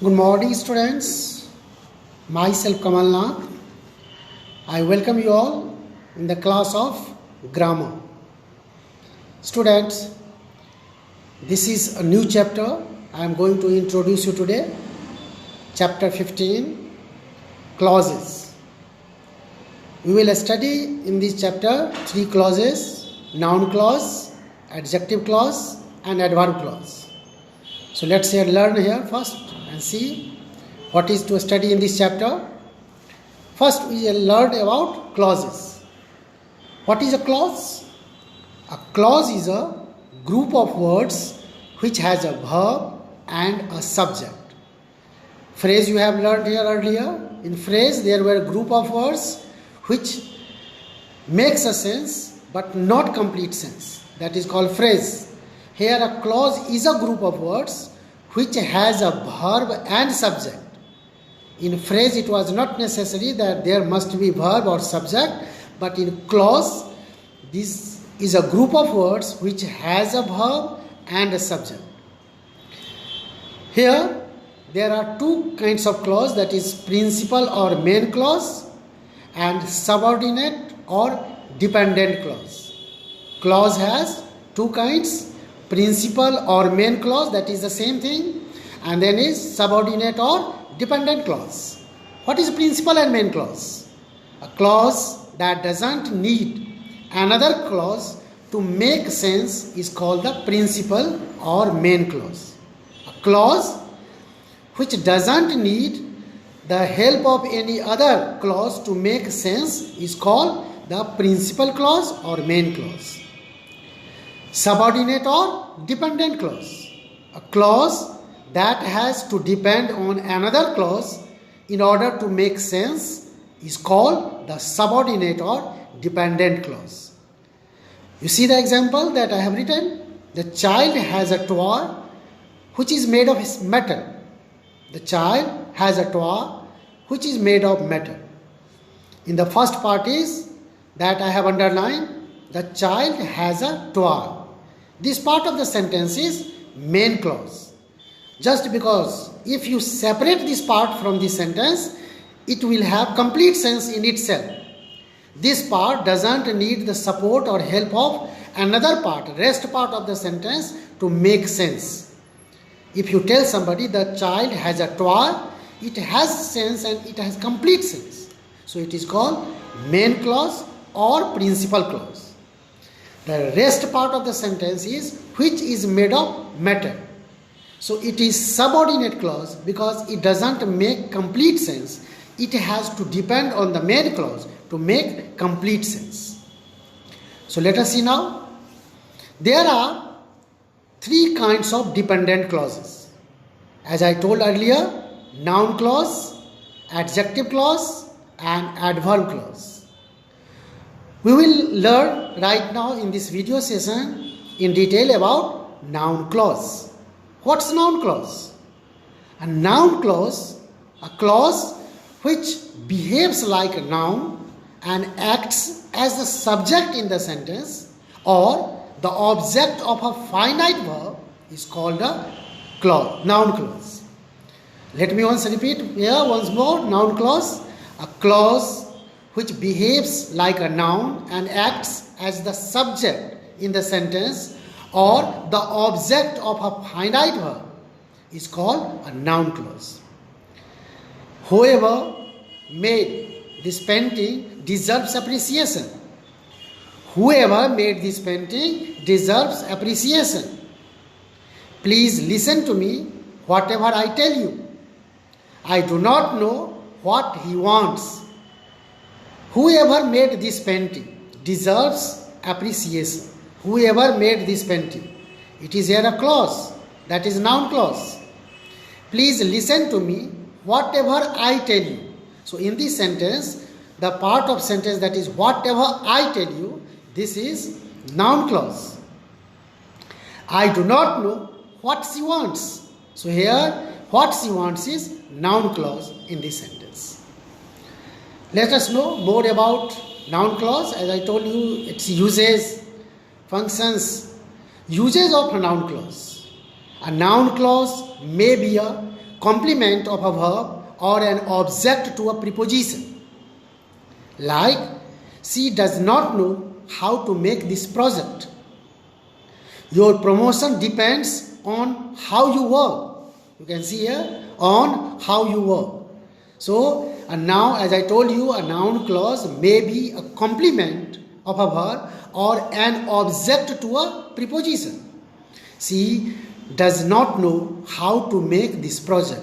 Good morning, students. Myself Kamal Nath. I welcome you all in the class of grammar. Students, this is a new chapter I am going to introduce you today. Chapter 15, clauses. We will study in this chapter 3 clauses: noun clause, adjective clause, and adverb clause. So let's learn here first and see what is to study in this chapter. First, we will learn about clauses. What is a clause? A clause is a group of words which has a verb and a subject. Phrase you have learned here earlier. In phrase, there were a group of words which makes a sense but not complete sense. That is called phrase. Here a clause is a group of words which has a verb and subject. In phrase it was not necessary that there must be verb or subject, but in clause this is a group of words which has a verb and a subject. Here there are two kinds of clause, that is principal or main clause and subordinate or dependent clause. Clause has two kinds: principal or main clause, that is the same thing, and then is subordinate or dependent clause. What is principal and main clause? A clause that doesn't need another clause to make sense is called the principal or main clause. A clause which doesn't need the help of any other clause to make sense is called the principal clause or main clause. Subordinate or dependent clause. A clause that has to depend on another clause in order to make sense is called the subordinate or dependent clause. You see the example that I have written? The child has a toy which is made of metal. The child has a toy which is made of metal. In the first part is that I have underlined, the child has a toy. This part of the sentence is main clause. Just because if you separate this part from this sentence, it will have complete sense in itself. This part doesn't need the support or help of another part, rest part of the sentence to make sense. If you tell somebody the child has a toy, it has sense and it has complete sense. So it is called main clause or principal clause. The rest part of the sentence is which is made of metal. So it is subordinate clause because it doesn't make complete sense. It has to depend on the main clause to make complete sense. So let us see now. There are three kinds of dependent clauses. As I told earlier, noun clause, adjective clause, and adverb clause. We will learn right now in this video session in detail about noun clause. What's noun clause? A noun clause, a clause which behaves like a noun and acts as the subject in the sentence or the object of a finite verb is called a clause, noun clause. Let me once repeat here once more, noun clause, a clause which behaves like a noun and acts as the subject in the sentence or the object of a finite verb is called a noun clause. Whoever made this painting deserves appreciation. Whoever made this painting deserves appreciation. Please listen to me whatever I tell you. I do not know what he wants. Whoever made this painting deserves appreciation. Whoever made this painting. It is here a clause, that is noun clause. Please listen to me whatever I tell you. So in this sentence, the part of sentence that is whatever I tell you, this is noun clause. I do not know what she wants. So here what she wants is noun clause in this sentence. Let us know more about noun clause. As I told you, its uses, functions. Uses of a noun clause. A noun clause may be a complement of a verb or an object to a preposition. Like, she does not know how to make this project. Your promotion depends on how you work. You can see here, on how you work. So, now as I told you, a noun clause may be a complement of a verb or an object to a preposition. She does not know how to make this project.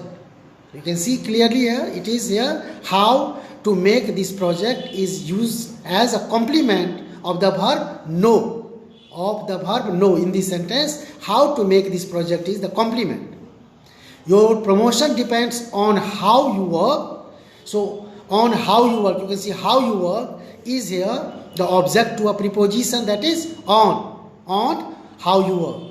You can see clearly here, it is here, how to make this project is used as a complement of the verb know. Of the verb know in this sentence, how to make this project is the complement. Your promotion depends on how you work. So, on how you work, you can see how you work is here the object to a preposition, that is on how you work.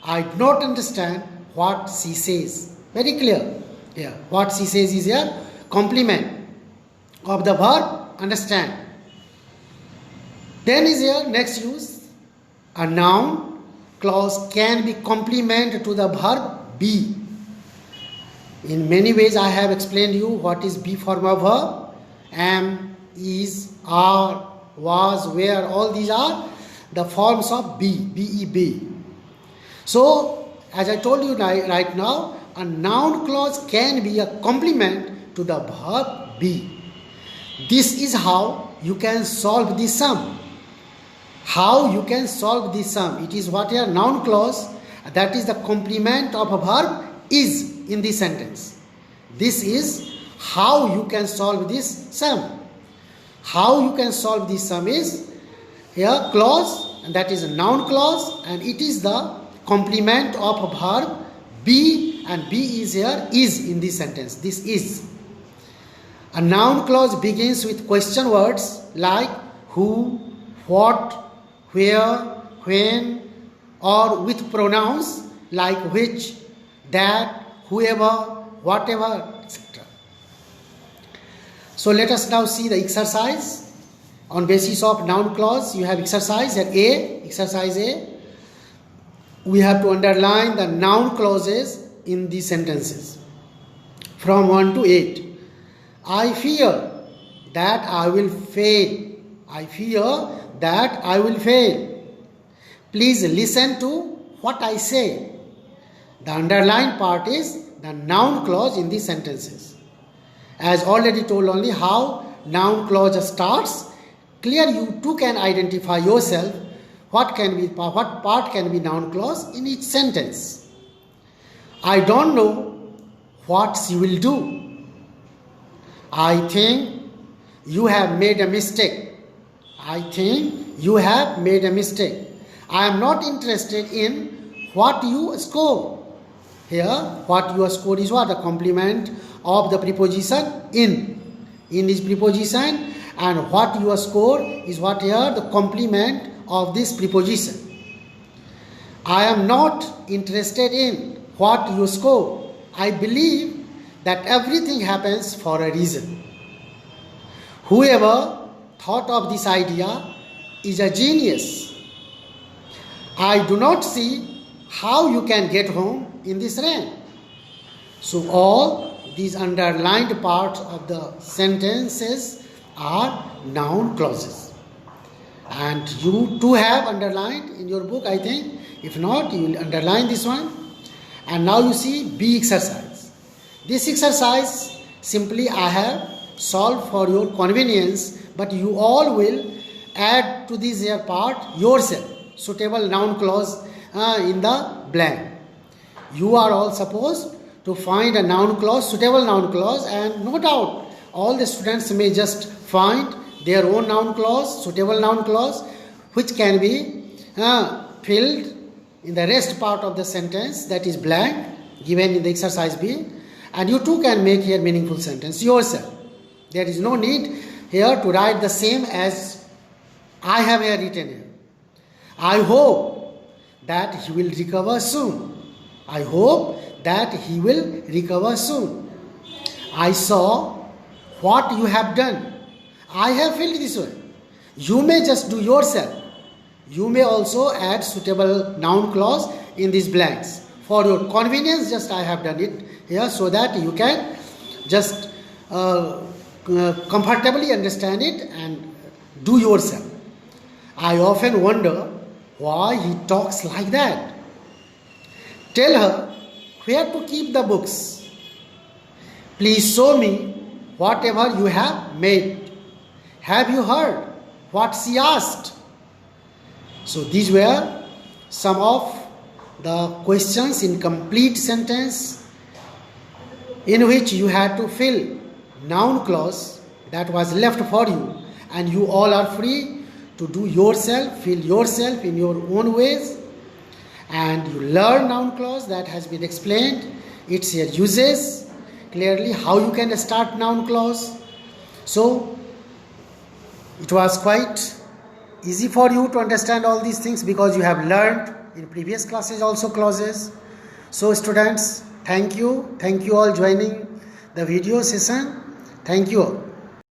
I do not understand what she says. Very clear. Yeah, what she says is here complement of the verb understand. Then is here next use. A noun clause can be complement to the verb be. In many ways I have explained you what is be form of verb. Am, is, are, was, where, all these are the forms of be, be. So, as I told you right now, a noun clause can be a complement to the verb be. This is how you can solve the sum. How you can solve this sum? It is what a noun clause, that is the complement of a verb is in this sentence. This is how you can solve this sum. How you can solve this sum is here clause, and that is a noun clause, and it is the complement of a verb be, and be is here is in this sentence. This is. A noun clause begins with question words like who, what, where, when, or with pronouns like which, that, whoever, whatever, etc. So let us now see the exercise. On basis of noun clause, you have exercise at A. Exercise A. We have to underline the noun clauses in these sentences from 1 to 8. I fear that I will fail. I fear that I will fail. Please listen to what I say. The underlined part is the noun clause in these sentences. As already told only how noun clause starts, clear you too can identify yourself what part can be noun clause in each sentence. I don't know what she will do. I think you have made a mistake. I think you have made a mistake. I am not interested in what you score. Here, what you score is what? A complement of the preposition in. In is preposition, and what you score is what here? The complement of this preposition. I am not interested in what you score. I believe that everything happens for a reason. Whoever thought of this idea is a genius. I do not see how you can get home in this rain. So all these underlined parts of the sentences are noun clauses. And you too have underlined in your book, I think. If not, you will underline this one. And now you see B exercise. This exercise simply I have solved for your convenience, but you all will add to this here part yourself. Suitable noun clause in the blank. You are all supposed to find a noun clause, suitable noun clause, and no doubt all the students may just find their own noun clause, suitable noun clause, which can be filled in the rest part of the sentence, that is blank, given in the exercise B, and you too can make here meaningful sentence yourself. There is no need here to write the same as I have here written here. I hope that he will recover soon. I hope that he will recover soon. I saw what you have done. I have filled this way. You may just do yourself. You may also add suitable noun clause in these blanks. For your convenience, just I have done it here so that you can just comfortably understand it and do yourself. I often wonder why he talks like that. Tell her where to keep the books. Please show me whatever you have made. Have you heard what she asked? So these were some of the questions in complete sentence in which you had to fill noun clause that was left for you, and you all are free to do yourself, fill yourself in your own ways, and you learn noun clause that has been explained, its uses, clearly how you can start noun clause. So it was quite easy for you to understand all these things because you have learned in previous classes also clauses. So students, thank you all joining the video session. Thank you all.